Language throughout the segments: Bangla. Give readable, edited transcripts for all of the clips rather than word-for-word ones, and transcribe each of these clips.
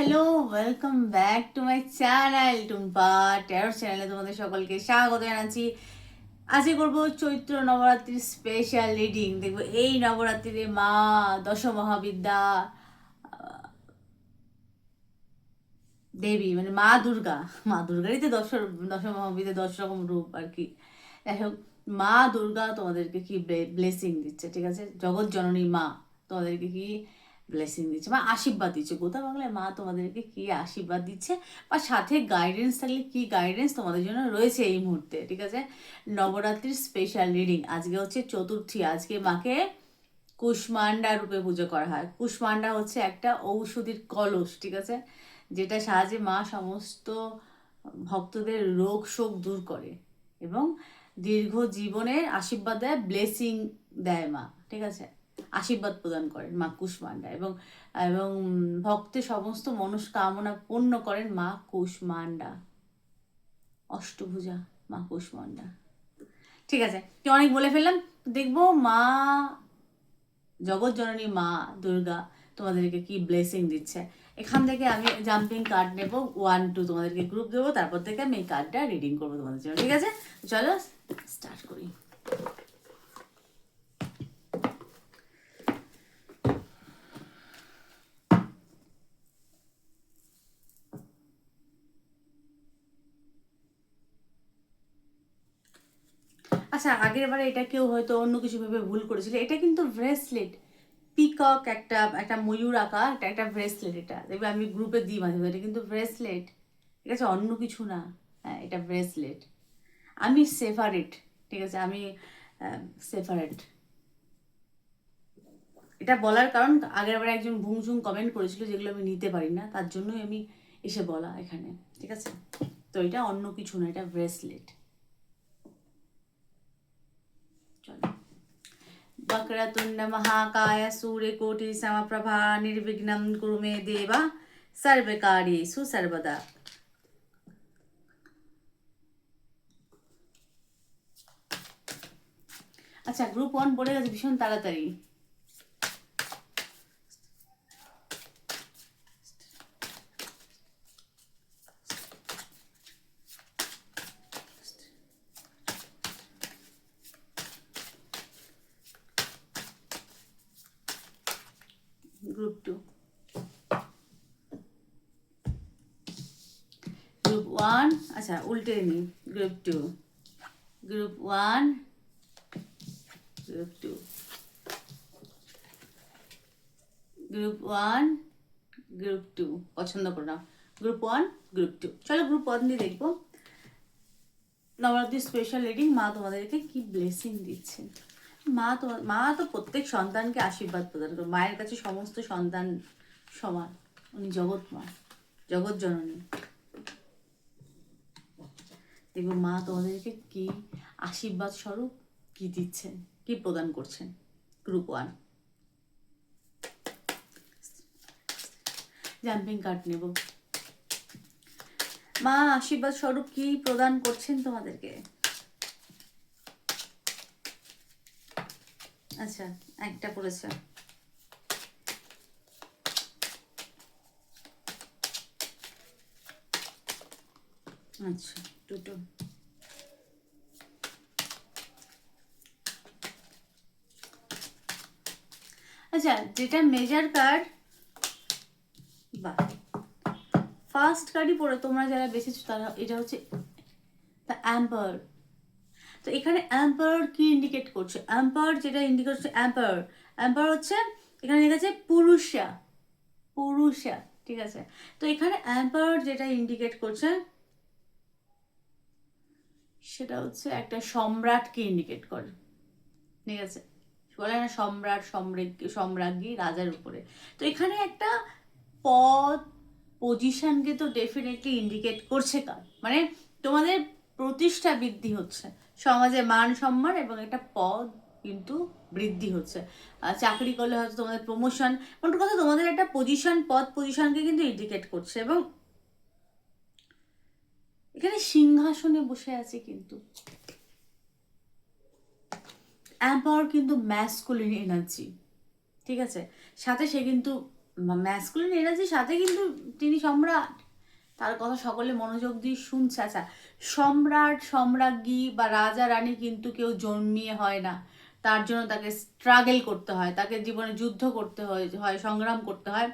Hello, welcome back to my channel Tumpa taro চ্যানেলে তোমাদের সকলকে স্বাগত জানাচ্ছি। আজকে করবো চৈত্র নবরাত্রির স্পেশাল রিডিং। দেখবো এই নবরাত্রিতে মা দশমহাবিদ্যা দেবী মানে মা দুর্গারই তো দশমহাবিদ্যা 10 রকম রূপ আর কি। যাই হোক, মা দুর্গা তোমাদেরকে কি ব্লেসিং দিচ্ছে, ঠিক আছে? জগৎ জননী মা তোমাদেরকে কি ব্লেসিং দিচ্ছে, মা আশীর্বাদ দিচ্ছে। গোটা বাংলায় মা তোমাদেরকে কি আশীর্বাদ দিচ্ছে, বা সাথে গাইডেন্স থাকলে কি গাইডেন্স তোমাদের জন্য রয়েছে এই মুহূর্তে, ঠিক আছে? নবরাত্রির স্পেশাল রিডিং। আজকে হচ্ছে চতুর্থী। আজকে মাকে কুষ্মান্ডা রূপে পুজো করা হয়। কুষ্মান্ডা হচ্ছে একটা ঔষধির কলস, ঠিক আছে, যেটা সাহায্যে মা সমস্ত ভক্তদের রোগ শোক দূর করে এবং দীর্ঘ জীবনের আশীর্বাদ দেয়, ব্লেসিং দেয় মা, ঠিক আছে? আশীর্বাদ প্রদান করেন মা কুষ্মান্ডা এবং এবং ভক্তের সমস্ত মনস্কামনা পূর্ণ করেন মা কুষ্মান্ডা। অষ্টভুজা মা কুষ্মান্ডা, ঠিক আছে? কি অনেক বলে ফেললাম। দেখবো মা জগৎ জননী মা দুর্গা তোমাদেরকে কি ব্লেসিং দিচ্ছে। এখান থেকে আমি জাম্পিং কার্ড নেব, 1 2 তোমাদেরকে গ্রুপ দেবো, তারপর থেকে আমি এই কার্ডটা রিডিং করবো তোমাদের জন্য, ঠিক আছে? চলো স্টার্ট করি। আচ্ছা, আগের বারে এটা কেউ হয়তো অন্য কিছু ভেবে ভুল করেছিল। এটা কিন্তু ব্রেসলেট, পিকক, একটা একটা ময়ূর আঁকা, এটা একটা ব্রেসলেট। এটা দেখবে আমি গ্রুপে দিই মাঝে মাঝে। এটা কিন্তু ব্রেসলেট, ঠিক আছে, অন্য কিছু না। হ্যাঁ, এটা ব্রেসলেট। আমি সেপারেট, ঠিক আছে, আমি সেপারেট। এটা বলার কারণ আগের বার একজন ভুংঝুং কমেন্ট করেছিল, যেগুলো আমি নিতে পারি না, তার জন্যই আমি এসে বলা এখানে, ঠিক আছে? তো এটা অন্য কিছু না, এটা ব্রেসলেট। চলো। वक्रतुंड महाकाय सूर्यकोटि समप्रभा निर्विघ्नं कुरु मे देवा सर्वकार्येषु सर्वदा। আচ্ছা, গ্রুপ 1 পড়ে গেছে ভীষণ তাড়াতাড়ি। গ্রুপ 2, গ্রুপ 1, আচ্ছা উল্টে নি। Group 2, group 1, group 2, group 1, group 2 পছন্দ করো না। Group 1, group 2। চলো গ্রুপ 1 দিয়ে দেখবো নবরাত্রি স্পেশাল রিডিং মা তোমাদেরকে কি ব্লেসিং দিচ্ছেন। মা তো প্রত্যেক সন্তানকে আশীর্বাদ প্রদান করে। মায়ের কাছে সমস্ত সন্তান সমান। উনি জগৎ মা, জগৎ জননী। দেখবো মা তোমাদেরকে কি আশীর্বাদ স্বরূপ কি দিচ্ছেন, কি প্রদান করছেন। গ্রুপ 1 জাম্পিং কার্ড নেব। মা আশীর্বাদ স্বরূপ কি প্রদান করছেন তোমাদেরকে। আচ্ছা, একটা পড়েছে। আচ্ছা, দুটো। আচ্ছা, যেটা মেজার কার্ড, বাহ, ফার্স্ট কার্ডই পড়ে তোমরা যারা বেশিছো তারা, এটা হচ্ছে দ্য অ্যাম্পার। তো এখানে অ্যাম্পার কি ইন্ডিকেট করছে? অ্যাম্পার যেটা ইন্ডিকেট করছে, অ্যাম্পার অ্যাম্পার হচ্ছে এখানে লেখা আছে পুরুষা, পুরুষা, ঠিক আছে? তো এখানে অ্যাম্পার যেটা ইন্ডিকেট করছে সেটা হচ্ছে একটা সম্রাটকে ইন্ডিকেট করে, ঠিক আছে? বলে না সম্রাট সম্রাজ্ঞী রাজার উপরে। তো এখানে একটা পদ, পজিশনকে তো ডেফিনেটলি ইন্ডিকেট করছে। কার মানে তোমাদের প্রতিষ্ঠা বৃদ্ধি হচ্ছে, সমাজে মান সম্মান এবং একটা পদ কিন্তু বৃদ্ধি হচ্ছে। চাকরি করলে হয়তো তোমাদের প্রমোশন, কোন কথা তোমাদের একটা পজিশন, পদ পজিশনকে কিন্তু ইন্ডিকেট করছে। এবং এখানে সিংহাসনে বসে আছে কিন্তু অ্যাম্পাওয়ার, কিন্তু ম্যাসকুলিন এনার্জি, ঠিক আছে? সাথে সে কিন্তু ম্যাসকুলিন এনার্জির সাথে কিন্তু তিনি সম্রাট, তার কথা সকলে মনোযোগ দিয়ে শুনছে। আচ্ছা, সম্রাট সম্রাজ্ঞী বা রাজা রানী কিন্তু কেউ জন্মিয়ে হয় না, তার জন্য তাকে স্ট্রাগল করতে হয়, তাকে জীবনে যুদ্ধ করতে হয়, সংগ্রাম করতে হয়,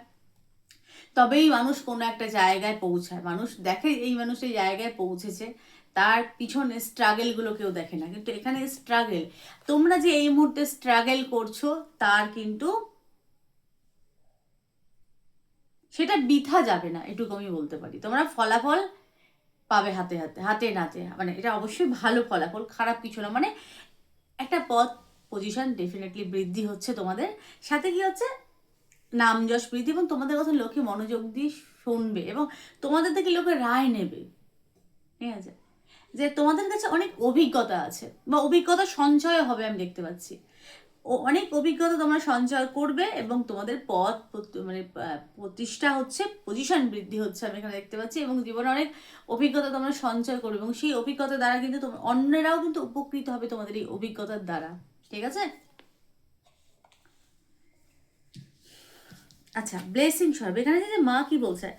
তবেই মানুষ কোনো একটা জায়গায় পৌঁছায়। মানুষ দেখে এই মানুষ এই জায়গায় পৌঁছেছে, তার পিছনে স্ট্রাগেলগুলো কেউ দেখে না। কিন্তু এখানে স্ট্রাগেল, তোমরা যে এই মুহূর্তে স্ট্রাগল করছো তার কিন্তু সেটা বৃথা যাবে না, এটুকু আমি বলতে পারি। তোমরা ফলাফল পাবে হাতে হাতে, হাতে নাতে, মানে এটা অবশ্যই ভালো ফলাফল, খারাপ কিছু না। মানে একটা পদ পজিশন ডেফিনেটলি বৃদ্ধি হচ্ছে তোমাদের, সাথে কি হচ্ছে নাম যশ বৃদ্ধি, এবং তোমাদের কথা লোকে মনোযোগ দিয়ে শুনবে এবং তোমাদের থেকে লোকে রায় নেবে। ঠিক আছে, যে তোমাদের কাছে অনেক অভিজ্ঞতা আছে বা অভিজ্ঞতা সঞ্চয় হবে, আমি দেখতে পাচ্ছি। অনেক অভিজ্ঞতা তোমরা সঞ্চয় করবে এবং তোমাদের পদ মানে প্রতিষ্ঠা হচ্ছে, পজিশন বৃদ্ধি হচ্ছে আমি এখানে দেখতে পাচ্ছি, এবং জীবনে অনেক অভিজ্ঞতা তোমরা সঞ্চয় করবে এবং সেই অভিজ্ঞতার দ্বারা কিন্তু অন্যরাও কিন্তু উপকৃত হবে তোমাদের এই অভিজ্ঞতার দ্বারা। ঠিক আছে, আচ্ছা ব্লেসিং সর্ব, এখানে যে মা কি বলছে,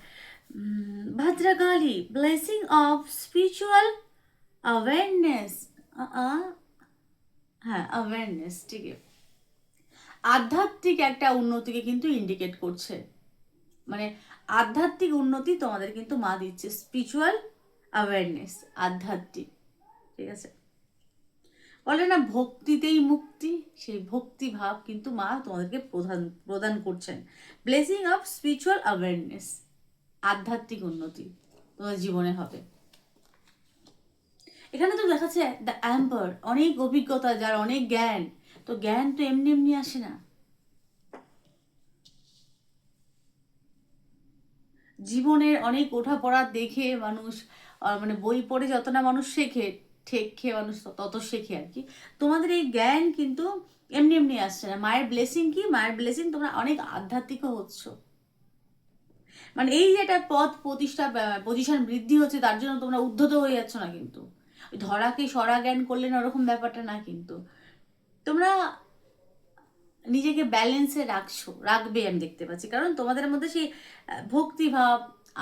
Bhadrakali blessing of spiritual awareness, হ্যাঁ অ্যাওয়ারনেস, ঠিক আছে, আধ্যাত্মিক একটা উন্নতিকে কিন্তু ইন্ডিকেট করছে। মানে আধ্যাত্মিক উন্নতি তোমাদের কিন্তু মা দিচ্ছে, স্পিরিচুয়াল অ্যাওয়ারনেস, আধ্যাত্মিক। ঠিক আছে, বলে না ভক্তিতেই মুক্তি, সেই ভক্তি ভাব কিন্তু মা তোমাদেরকে প্রদান করছেন। ব্লেসিং অফ স্পিরিচুয়াল অ্যাওয়ারনেস, আধ্যাত্মিক উন্নতি তোমার জীবনে হবে। এখানে তো দেখাচ্ছে দ্য অ্যাম্পার, অনেক অভিজ্ঞতা, যার অনেক জ্ঞান, তো জ্ঞান তো এমনি এমনি আসে না। জীবনের অনেক ওঠাপড়া দেখে মানুষ, মানে বই পড়ে যত না মানুষ শেখে, ঠেক খেয়ে মানুষ তত শেখে আর কি। তোমাদের এই জ্ঞান কিন্তু এমনি এমনি আসছে না। মায়ের ব্লেসিং কি, মায়ের ব্লেসিং তোমরা অনেক আধ্যাত্মিকও হচ্ছ। মানে এই যে একটা পদ প্রতিষ্ঠা পজিশন বৃদ্ধি হচ্ছে, তার জন্য তোমরা উদ্ধত হয়ে যাচ্ছ না কিন্তু, ধরাকে সরা জ্ঞান করলে না ওরকম ব্যাপারটা না, কিন্তু তোমরা নিজেকে ব্যালেন্সে রাখবে আমি দেখতে পাচ্ছি। কারণ তোমাদের মধ্যে সেই ভক্তিভাব,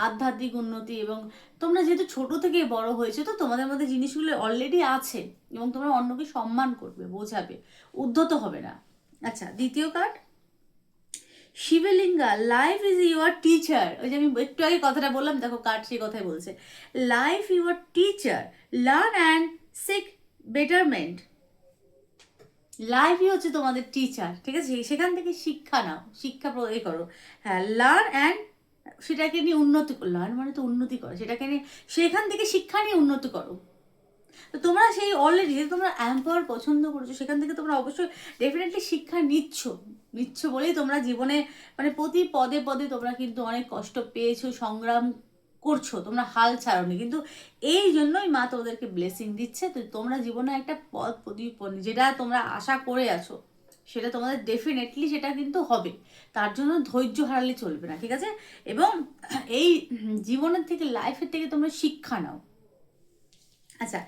আধ্যাত্মিক উন্নতি, এবং তোমরা যেহেতু ছোট থেকে বড় হয়েছে, তো তোমাদের মধ্যে জিনিসগুলো অলরেডি আছে এবং তোমরা অন্যকে সম্মান করবে, বোঝাবে, উদ্ধত হবে না। আচ্ছা, দ্বিতীয় card Shivalinga, life is your teacher. ওই যে আমি একটু আগে কথাটা বললাম, দেখো কার্ড সেই কথাই বলছে, life your teacher, learn and seek betterment. লাইফই হচ্ছে তোমাদের টিচার, ঠিক আছে, সেখান থেকে শিক্ষা নাও, শিক্ষা করো। হ্যাঁ, লার্ন অ্যান্ড, সেটাকে নিয়ে উন্নতি করো, লার্ন মানে তো উন্নতি করো, সেটাকে নিয়ে সেখান থেকে শিক্ষা নিয়ে উন্নতি করো। তো তোমরা সেই অলরেডি তোমরা অ্যাম্পাওয়ার পছন্দ করছো, সেখান থেকে তোমরা অবশ্যই ডেফিনেটলি শিক্ষা নিচ্ছ বলেই তোমরা জীবনে মানে প্রতি পদে পদে তোমরা কিন্তু অনেক কষ্ট পেয়েছো, সংগ্রাম করছো, তোমরা হাল ছাড়োনি। কিন্তু এই জন্যই মা তোমাদেরকে ব্লেসিং দিচ্ছে। তো তোমরা জীবনে একটা পদ যেটা তোমরা আশা করে আছো, সেটা তোমাদের ডেফিনেটলি সেটা কিন্তু হবে। তার জন্য ধৈর্য হারালে চলবে না, ঠিক আছে। এবং এই জীবনের থেকে, লাইফের থেকে তোমরা শিক্ষা নাও। আচ্ছা,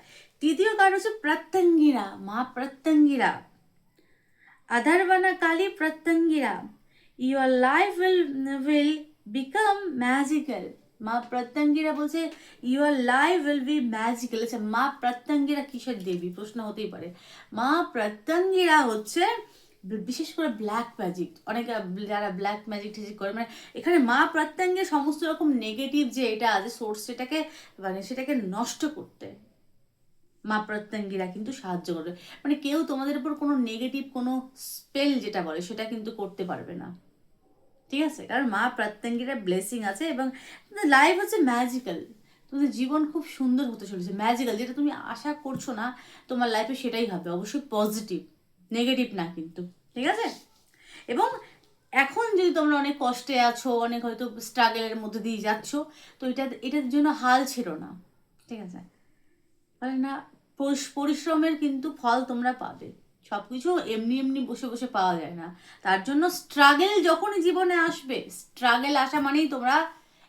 তৃতীয় কার্ড হচ্ছে প্রত্যঙ্গিরা, মা প্রত্যঙ্গিরা, আধারবানা Kali Pratyangira, your life will become magical. মা প্রত্যঙ্গিরা বলছে your life will be magical. আচ্ছা, মা প্রত্যঙ্গিরা কিসের দেবী, প্রশ্ন হতেই পারে। মা প্রত্যঙ্গিরা হচ্ছে বিশেষ করে ব্ল্যাক ম্যাজিক, অনেকে যারা ব্ল্যাক ম্যাজিক টেজিক করে, মানে এখানে মা প্রত্যঙ্গের সমস্ত রকম নেগেটিভ যে এটা আছে সোর্স, সেটাকে মানে সেটাকে নষ্ট করতে মা প্রত্যঙ্গীরা কিন্তু সাহায্য করবে। মানে কেউ তোমাদের উপর কোনো নেগেটিভ কোনো স্পেল যেটা বলে সেটা কিন্তু করতে পারবে না, ঠিক আছে, কারণ মা প্রত্যঙ্গীরা ব্লেসিং আছে এবং লাইফ হচ্ছে ম্যাজিক্যাল। তোমাদের জীবন খুব সুন্দর হতে চলেছে, ম্যাজিক্যাল, যেটা তুমি আশা করছো না তোমার লাইফে সেটাই হবে, অবশ্যই পজিটিভ, নেগেটিভ না কিন্তু, ঠিক আছে। এবং এখন যদি তোমরা অনেক কষ্টে আছো, অনেক হয়তো স্ট্রাগলের মধ্যে দিয়ে যাচ্ছ, তো এটার জন্য হাল ছেড়ো না, ঠিক আছে। বলে না পরিশ্রমের কিন্তু ফল তোমরা পাবে, সব কিছু এমনি এমনি বসে বসে পাওয়া যায় না। তার জন্য স্ট্রাগল যখনই জীবনে আসবে, স্ট্রাগল আসা মানেই তোমরা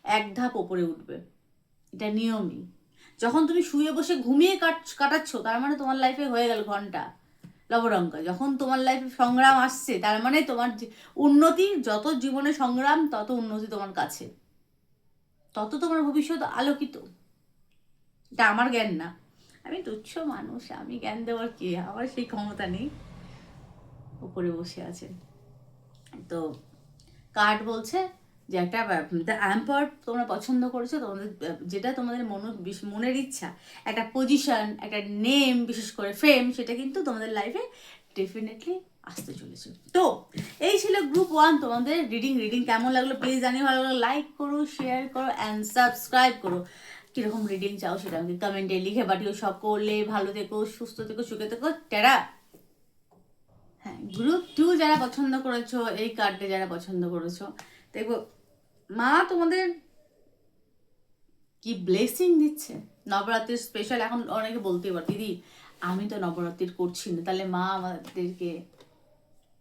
এক ধাপ ওপরে উঠবে, এটা নিয়মই। যখন তুমি শুয়ে বসে ঘুমিয়ে কাটাচ্ছ, তার মানে তোমার লাইফে হয়ে গেল ঘন্টা, লবডঙ্কা। যখন তোমার লাইফে সংগ্রাম আসছে, তার মানে তোমার উন্নতি, যত জীবনে সংগ্রাম তত উন্নতি তোমার কাছে, তত তোমার ভবিষ্যৎ আলোকিত। এটা আমার জ্ঞান না, আমি তুচ্ছ মানুষ, আমি জ্ঞান দেওয়ার কি, আমার সেই ক্ষমতা নেই। উপরে বসে আছেন। তো কার্ড বলছে যে একটা দ্য এম্পায়ার তোমরা পছন্দ করেছো, তোমাদের যেটা তোমাদের মনের ইচ্ছা, একটা পজিশন, একটা নেম, বিশেষ করে ফেম, সেটা কিন্তু তোমাদের লাইফে ডেফিনেটলি আসতে চলেছে। তো এই ছিল গ্রুপ 1 তোমাদের রিডিং কেমন লাগলো প্লিজ জানিও, ভালো লাগলো লাইক করো, শেয়ার করো অ্যান্ড সাবস্ক্রাইব করো। কীরকম রিডিং চাও সেটা আমাকে কমেন্টে লিখে পাঠিও। সকলে ভালো থেকো, সুস্থ থেকো, সুখে থেকো, টেরা। হ্যাঁ, গ্রুপ 2 যারা পছন্দ করেছো, এই কার্ডে যারা পছন্দ করেছো, দেখবো মা তোমাদের কি ব্লেসিং দিচ্ছে। নবরাত্রির স্পেশাল, এখন অনেকে বলতেই পারে দিদি আমি তো নবরাত্রির করছি না, তাহলে মা আমাদেরকে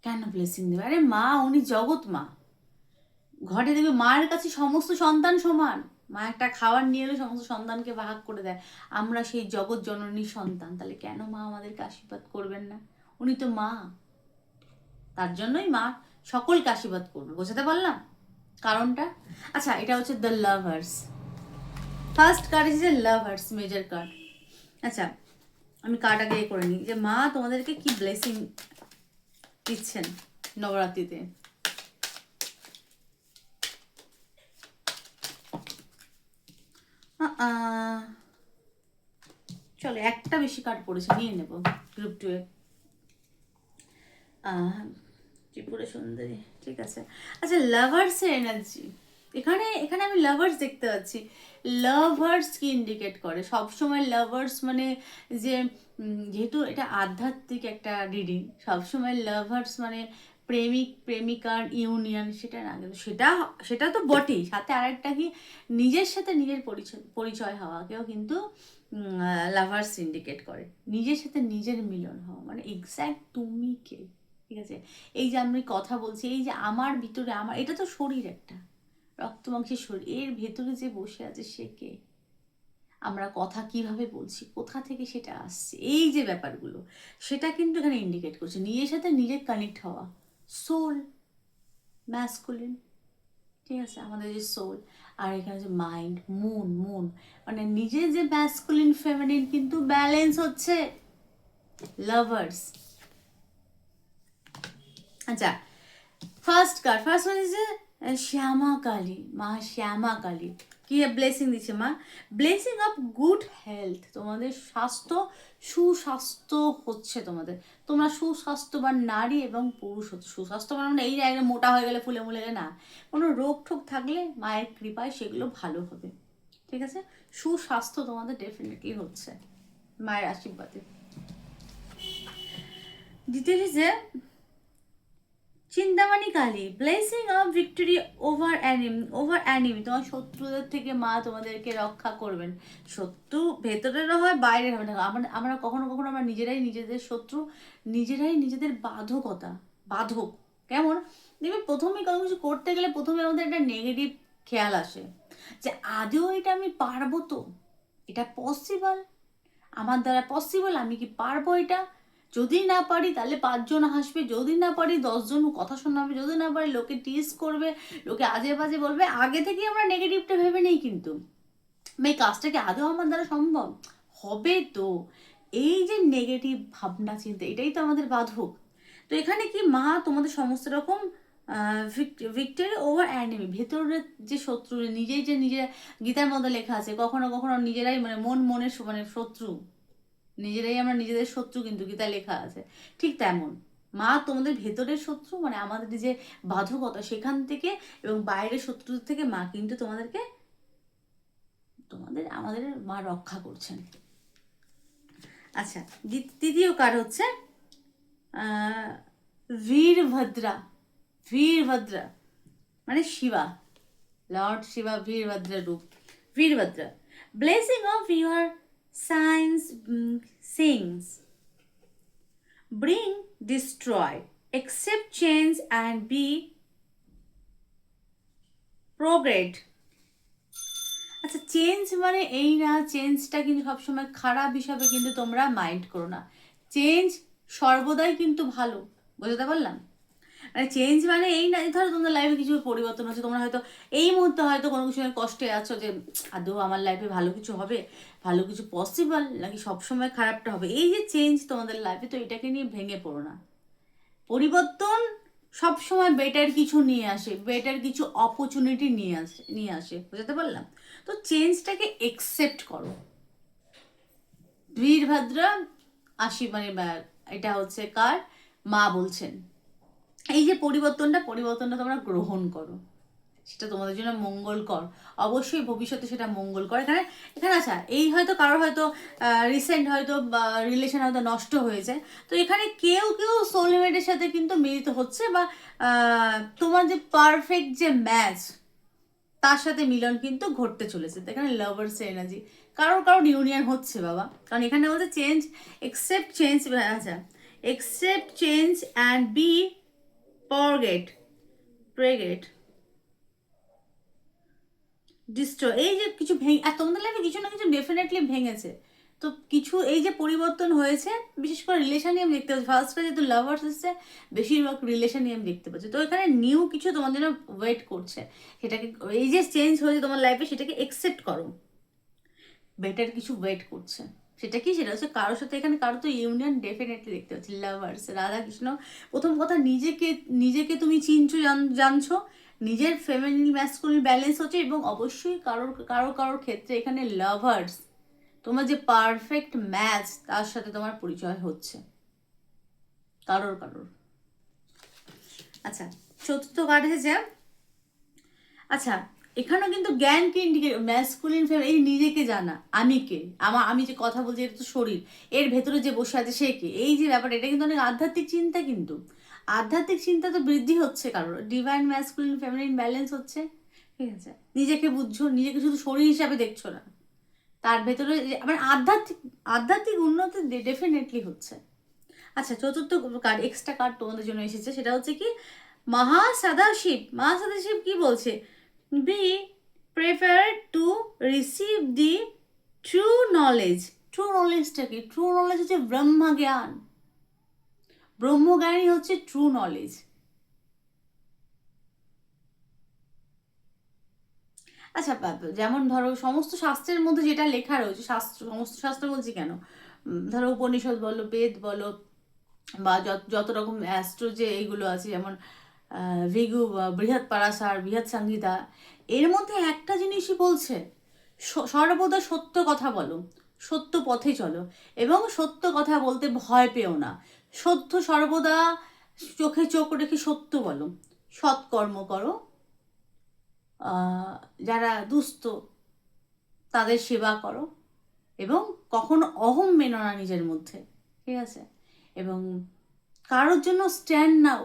কেন ব্লেসিং দেবে? আরে মা উনি জগৎ মা, ঘরে দেখবে মায়ের কাছে সমস্ত সন্তান সমান। মা একটা খাবার নিয়ে এলে সমস্ত সন্তানকে ভাগ করে দেয়, আমরা সেই জগৎ জননীর সন্তান, তাহলে কেন মা আমাদেরকে আশীর্বাদ করবেন না? উনি তো মা, তার জন্যই মা সকলকে আশীর্বাদ করবে। বোঝাতে পারলাম কারণটা? আচ্ছা, এটা হচ্ছে দ্য লাভার্স, ফার্স্ট কার্ড এসেছে লাভার্স, মেজর কার্ড। আচ্ছা, আমি কার্ড আগে করে নিই যে মা তোমাদেরকে কি ব্লেসিং দিচ্ছেন নবরাত্রিতে। চলো একটা বেশি কার্ড পড়েছে, নিয়ে নেব গ্রুপ 2 এ। ত্রিপুরা সুন্দরী, ঠিক আছে। আচ্ছা, লাভার্সের এনার্জি, এখানে এখানে আমি লাভার্স দেখতে পাচ্ছি। লাভার্স কি ইন্ডিকেট করে? সবসময় লাভার্স মানে যে যেহেতু এটা আধ্যাত্মিক একটা রিডিং, সবসময় লাভার্স মানে প্রেমিক প্রেমিকার ইউনিয়ন, সেটা না, কিন্তু সেটা সেটা তো বটেই, সাথে আরেকটা কি নিজের সাথে নিজের পরিচয় হওয়াকেও কিন্তু লাভার্স ইন্ডিকেট করে। নিজের সাথে নিজের মিলন হওয়া, মানে এক্স্যাক্ট তুমি কে, ঠিক আছে? এই যে আমি কথা বলছি, এই যে আমার ভিতরে, আমার এটা তো শরীর, একটা রক্ত মাংসের শরীর, এর ভেতরে যে বসে আছে সে কে? আমরা কথা কিভাবে বলছি, কোথা থেকে সেটা আসছে, এই যে ব্যাপারগুলো, সেটা কিন্তু এখানে ইন্ডিকেট করছে নিজের সাথে নিজের কানেক্ট হওয়া। সোল, ম্যাসকুলিন, ঠিক আছে, আমাদের যে সোল, আর এখানে যে মাইন্ড, মুন, মানে নিজের যে ম্যাসকুলিন ফেমিনিন কিন্তু ব্যালেন্স হচ্ছে। লাভার্স। আচ্ছা, ফার্স্ট ওয়ান ইজ শ্যামা কালী, মা শ্যামা কালী কি ব্লেসিং দিচ্ছে মা? ব্লেসিং অফ গুড হেলথ, তোমাদের স্বাস্থ্য, সুস্বাস্থ্য হচ্ছে তোমাদের, তোমরা সুস্বাস্থ্যবান নারী এবং পুরুষ হচ্ছে। সুস্বাস্থ্যবান মানে এই জায়গায় মোটা হয়ে গেলে, ফুলে মুলে গেলে না, কোনো রোগ ঠোক থাকলে মায়ের কৃপায় সেগুলো ভালো হবে, ঠিক আছে? সুস্বাস্থ্য তোমাদের ডেফিনেটলি হচ্ছে মায়ের আশীর্বাদে। দ্বিতীয় যে Chintamani Kali, blessing of victory over enemy, তোমার শত্রুদের থেকে মা তোমাদেরকে রক্ষা করবেন। শত্রু ভেতরেরও হয়, বাইরের হবে না। আমরা কখনো কখনো আমরা নিজেরাই নিজেদের শত্রু, নিজেরাই নিজেদের বাধক। কেমন? দেখবে প্রথমে কোনো কিছু করতে গেলে প্রথমে আমাদের একটা নেগেটিভ খেয়াল আসে যে আদৌ এটা আমি পারবো তো, এটা পসিবল, আমার দ্বারা পসিবল, আমি কি পারবো এটা? যদি না পারি তাহলে 5 জন হাসবে, যদি না পারি 10 জন কথা শোনাবে, যদি না পারি লোকে টিজ করবে, লোকে আজে বাজে বলবে। আগে থেকে আমরা নেগেটিভটা ভেবে নেই, কিন্তু এই কাজটা কি আদৌ আমার দ্বারা সম্ভব হবে? তো এই যে নেগেটিভ ভাবনা চিন্তা, এটাই তো আমাদের বাধক। তো এখানে কি মা তোমাদের সমস্ত রকম ভিক্টরি ওভার অ্যানিমি, ভেতরের যে শত্রু, নিজেই যে নিজের, গীতার মধ্যে লেখা আছে কখনো কখনো নিজেরাই মানে মনের মানে শত্রু, নিজেরাই আমরা নিজেদের শত্রু, কিন্তু গীতা লেখা আছে। ঠিক তেমন মা তোমাদের ভেতরের শত্রু, মানে আমাদের যে বাধকতা সেখান থেকে এবং বাইরের শত্রুদের থেকে মা কিন্তু আমাদের মা রক্ষা করছেন। আচ্ছা, তৃতীয় কার্ড হচ্ছে বীরভদ্রা মানে শিবা, লর্ড শিবা, বীরভদ্রা রূপ, Virabhadra. Blessing of your sayings bring, destroy, accept change and be progress. আচ্ছা, চেঞ্জ মানে এই না, চেঞ্জটা কিন্তু সবসময় খারাপ হিসাবে কিন্তু তোমরা মাইন্ড করো না। চেঞ্জ সর্বদাই কিন্তু ভালো। বুঝতে পারলাম? মানে চেঞ্জ মানে এই না, ধরো তোমাদের লাইফে কিছু পরিবর্তন হচ্ছে, তোমরা হয়তো এই মুহূর্তে হয়তো কোনো কিছু নিয়ে কষ্টে আছো যে আদৌ আমার লাইফে ভালো কিছু হবে, ভালো কিছু পসিবল নাকি সবসময় খারাপটা হবে, এই যে চেঞ্জ তোমাদের লাইফে, তো এটাকে নিয়ে ভেঙে পড়ো না। পরিবর্তন সবসময় বেটার কিছু নিয়ে আসে, বেটার কিছু অপরচুনিটি নিয়ে আসে। বুঝতে পারলাম? তো চেঞ্জটাকে একসেপ্ট করো। বীরভদ্রা মানে এটা হচ্ছে কার মা বলছেন, এই যে পরিবর্তনটা তোমরা গ্রহণ করো, সেটা তোমাদের জন্য মঙ্গলকর, অবশ্যই ভবিষ্যতে সেটা মঙ্গলকর। এখানে এখানে আচ্ছা, এই হয়তো কারোর হয়তো রিসেন্ট হয়তো রিলেশন হয়তো নষ্ট হয়েছে, তো এখানে কেউ কেউ সোলমেটের সাথে কিন্তু মিলিত হচ্ছে, বা তোমার যে পারফেক্ট যে ম্যাচ তার সাথে মিলন কিন্তু ঘটতে চলেছে। তো এখানে লাভার্স এনার্জি, কারোর ইউনিয়ন হচ্ছে বাবা, কারণ এখানে বলতে চেঞ্জ, একসেপ্ট চেঞ্জ, আচ্ছা, accept change and be forget প্রেগেট ডিস্ট্রয়। এই যে কিছু আর তোমাদের লাইফে কিছু না কিছু ডেফিনেটলি ভেঙেছে, তো কিছু এই যে পরিবর্তন হয়েছে, বিশেষ করে রিলেশনই আমি দেখতে পাচ্ছি, ফার্স্টে যেহেতু লাভার্স এসছে, বেশিরভাগ রিলেশনই আমি দেখতে পাচ্ছি। তো এখানে নিউ কিছু তোমার জন্য ওয়েট করছে, সেটাকে, এই যে চেঞ্জ হয়েছে তোমার লাইফে, সেটাকে একসেপ্ট করো, বেটার কিছু ওয়েট করছে। সেটা কি, সেটা হচ্ছে কারোর সাথে, এখানে কারো তো ইউনিয়ন ডেফিনেটলি দেখতে পাচ্ছি, লাভার্স রাধা কৃষ্ণ। প্রথম কথা, নিজেকে নিজেকে তুমি চিনছো, জানছো, নিজের ফেমিনিন ম্যাসকুলিন ব্যালেন্স হচ্ছে, এবং অবশ্যই কারোর ক্ষেত্রে এখানে লাভার্স, তোমার যে পারফেক্ট ম্যাচ তার সাথে তোমার পরিচয় হচ্ছে কারোর। আচ্ছা, চতুর্থ কার্ড এসেছে। আচ্ছা, এখানেও কিন্তু জ্ঞানকে ইন্ডিকেট, ম্যাসকুলিন এই নিজেকে জানা, আমি কে, আমি যে কথা বলছি এটা তো শরীর, এর ভেতরে যে বসে আছে সে কে, এই যে ব্যাপারটা, এটা কিন্তু অনেক আধ্যাত্মিক চিন্তা, কিন্তু আধ্যাত্মিক চিন্তা তো বৃদ্ধি হচ্ছে কারোর, ডিভাইন ম্যাসকুলিন ফেমিনিন ব্যালেন্স হচ্ছে। ঠিক আছে, নিজেকে বুঝছো, নিজেকে শুধু শরীর হিসাবে দেখছো না, তার ভেতরে মানে আধ্যাত্মিক উন্নতি ডেফিনেটলি হচ্ছে। আচ্ছা, চতুর্থ কার্ড, এক্সট্রা কার্ড তোমাদের জন্য এসেছে, সেটা হচ্ছে কি মহাসদাশিব কি বলছে, be preferred to receive the true knowledge. True নলেজটা কি? ট্রু নলেজ হচ্ছে ব্রহ্মজ্ঞান, ব্রহ্মজ্ঞানই হচ্ছে ট্রু নলেজ। আচ্ছা, যেমন ধরো সমস্ত শাস্ত্রের মধ্যে যেটা লেখা রয়েছে, সমস্ত শাস্ত্র বলছি কেন, ধরো উপনিষদ বলো, বেদ বলো, বা যত রকম অ্যাস্ট্রো যে এইগুলো আছে, যেমন ভিগু, বৃহৎ পারাসার, বৃহৎ সংহিতা, এর মধ্যে একটা জিনিসই বলছে, সর্বদা সত্য কথা বলো, সত্য পথে চলো, এবং সত্য কথা বলতে ভয় পেও না, সত্য সর্বদা চোখে চোখ রেখে সত্য বলো, সৎকর্ম করো, যারা দুস্থ তাদের সেবা করো, এবং কখনো অহং মেনো না নিজের মধ্যে। ঠিক আছে, এবং কারোর জন্য স্ট্যান্ড নাও,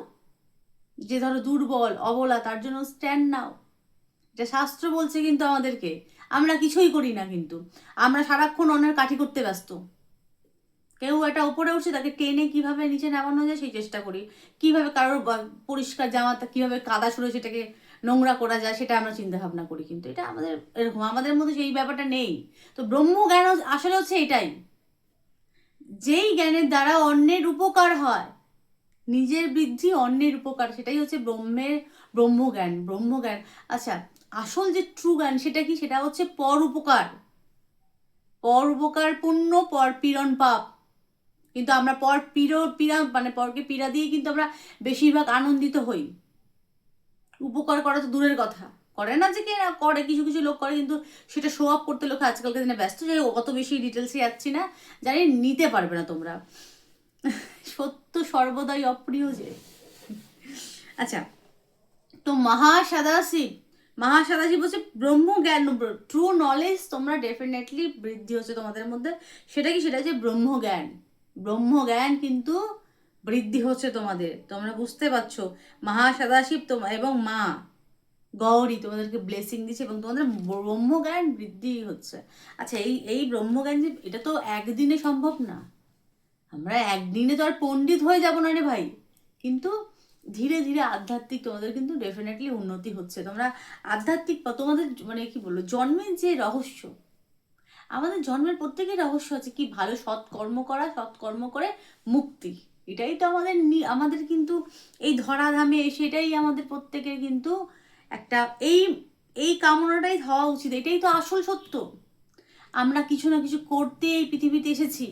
যে ধরো দুর্বল অবলা, তার জন্য স্ট্যান্ড নাও, এটা শাস্ত্র বলছে কিন্তু আমাদেরকে। আমরা কিছুই করি না, কিন্তু আমরা সারাক্ষণ অন্যের কাঠি করতে ব্যস্ত। কেউ একটা উপরে উঠছে, তাকে টেনে কিভাবে নিচে নামানো যায় সেই চেষ্টা করি, কিভাবে কারোর পরিষ্কার জামাটা কিভাবে কাদা সরে সেটাকে নোংরা করা যায় সেটা আমরা চিন্তা ভাবনা করি, কিন্তু এটা আমাদের এরকম, আমাদের মধ্যে সেই ব্যাপারটা নেই। তো ব্রহ্মজ্ঞান আসলে হচ্ছে এটাই, যেই জ্ঞানের দ্বারা অন্যের উপকার হয়, নিজের বৃদ্ধি অন্যের উপকার, সেটাই হচ্ছে ব্রহ্মজ্ঞান। আচ্ছা, আসল যে ট্রু জ্ঞান সেটা কি, সেটা হচ্ছে পর উপকার পুণ্য, পর পীড়ন পাপ। কিন্তু আমরা পীড়া মানে পরকে পীড়া দিয়ে কিন্তু আমরা বেশিরভাগ আনন্দিত হই, উপকার করা তো দূরের কথা, করে না, যে কে করে, কিছু কিছু লোক করে, কিন্তু সেটা শো আপ করতে লোক আজকালকার দিনে ব্যস্ত, যাই অত বেশি ডিটেলসে যাচ্ছি না, জানি নিতে পারবে না তোমরা, সত্য সর্বদাই অপ্রিয় যে। আচ্ছা, তো মহাসদাশিব হচ্ছে ব্রহ্মজ্ঞান, ট্রু নলেজ তোমরা ডেফিনেটলি বৃদ্ধি হচ্ছে তোমাদের মধ্যে, সেটা কি, সেটা হচ্ছে ব্রহ্মজ্ঞান কিন্তু বৃদ্ধি হচ্ছে তোমাদের, তোমরা বুঝতে পারছো, মহাসদাশিব এবং মা গৌরী তোমাদেরকে ব্লেসিং দিচ্ছে, এবং তোমাদের ব্রহ্মজ্ঞান বৃদ্ধি হচ্ছে। আচ্ছা, এই ব্রহ্মজ্ঞান যে, এটা তো একদিনে সম্ভব না, আমরা একদিনে তো আর পণ্ডিত হয়ে যাব না রে ভাই, কিন্তু ধীরে ধীরে আধ্যাত্মিক তোমাদের কিন্তু ডেফিনেটলি উন্নতি হচ্ছে, তোমরা আধ্যাত্মিক তোমাদের মানে কি বলবো, জন্মের যে রহস্য, আমাদের জন্মের প্রত্যেকের রহস্য আছে কি, ভালো সৎকর্ম করা, সৎকর্ম করে মুক্তি, এটাই তো আমাদের কিন্তু এই ধরাধামে সেটাই আমাদের প্রত্যেকের কিন্তু একটা এই এই কামনাটাই হওয়া উচিত। এটাই তো আসল সত্য। আমরা কিছু না কিছু করতে এই পৃথিবীতে এসেছি,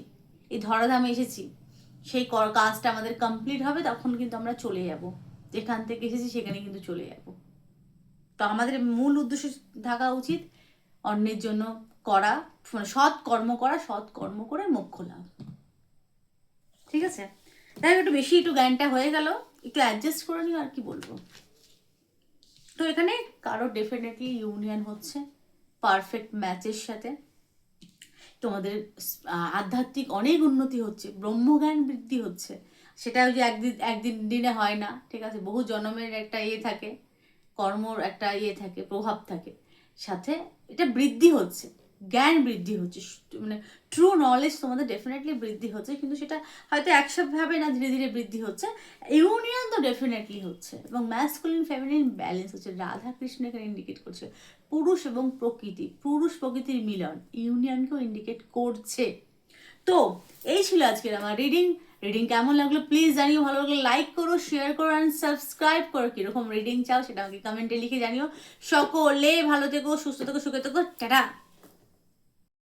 এই ধরাধামে এসেছি। সেই কাজটা আমাদের কমপ্লিট হবে, তখন কিন্তু আমরা চলে যাব, যেখান থেকে এসেছি সেখানে কিন্তু চলে যাব। তো আমাদের মূল উদ্দেশ্য থাকা উচিত অন্যের জন্য করা, মানে সৎ কর্ম করা, সৎ কর্ম করে মোক্ষ লাভ। ঠিক আছে, তাই একটু বেশি একটু জ্ঞানটা হয়ে গেল, একটু অ্যাডজাস্ট করে নিও, আর কি বলবো। তো এখানে কারো ডেফিনেটলি ইউনিয়ন হচ্ছে পারফেক্ট ম্যাচের সাথে, তোমাদের আধ্যাত্মিক অনেক উন্নতি হচ্ছে, ব্রহ্মজ্ঞান বৃদ্ধি হচ্ছে। সেটা ওই যে একদিন দিনে হয় না, ঠিক আছে, বহু জন্মের একটা ইয়ে থাকে, কর্মর একটা ইয়ে থাকে, প্রভাব থাকে, সাথে এটা বৃদ্ধি হচ্ছে, জ্ঞান বৃদ্ধি হচ্ছে, মানে ট্রু নলেজ তোমাদের ডেফিনেটলি বৃদ্ধি হচ্ছে, কিন্তু সেটা হয়তো একসাথে না, ধীরে ধীরে বৃদ্ধি হচ্ছে। ইউনিয়ন তো ডেফিনেটলি হচ্ছে, এবং ম্যাসকুলিন ফেমিনিন ব্যালেন্স হচ্ছে। রাধা কৃষ্ণ এখানে ইন্ডিকেট করছে পুরুষ এবং প্রকৃতি, পুরুষ প্রকৃতির মিলন ইউনিয়নকেও ইন্ডিকেট করছে। তো এই ছিল আজকের আমার রিডিং কেমন লাগলো প্লিজ জানিও, ভালো লাগলে লাইক করো, শেয়ার করো অ্যান্ড সাবস্ক্রাইব করো। কিরকম রিডিং চাও সেটা আমাকে কমেন্টে লিখে জানিও। সকলে ভালো থেকো, সুস্থ থেকো, সুখে থেকো, টাটা।